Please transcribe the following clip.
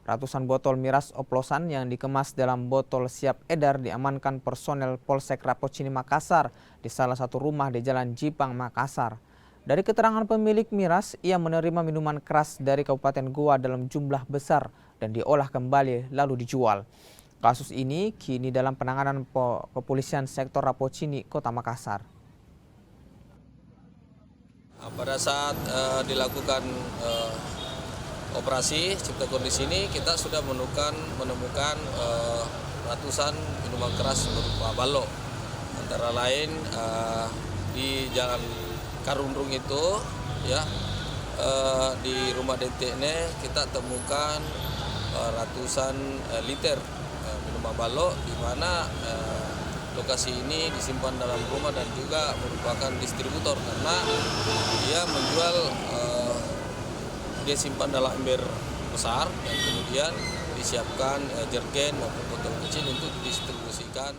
Ratusan botol miras oplosan yang dikemas dalam botol siap edar diamankan personel Polsek Rapocini Makassar di salah satu rumah di Jalan Jipang, Makassar. Dari keterangan pemilik miras, ia menerima minuman keras dari Kabupaten Goa dalam jumlah besar dan diolah kembali lalu dijual. Kasus ini kini dalam penanganan kepolisian sektor Rapocini, Kota Makassar. Pada saat dilakukan operasi cipta kondisi ini, kita sudah menemukan ratusan minuman keras berupa balok, antara lain di Jalan Karundung itu, ya, di rumah DTN kita temukan ratusan liter minuman balok, di mana lokasi ini disimpan dalam rumah dan juga merupakan distributor karena dia menjual. Dia simpan dalam ember besar dan kemudian disiapkan jergen maupun botol kecil untuk didistribusikan.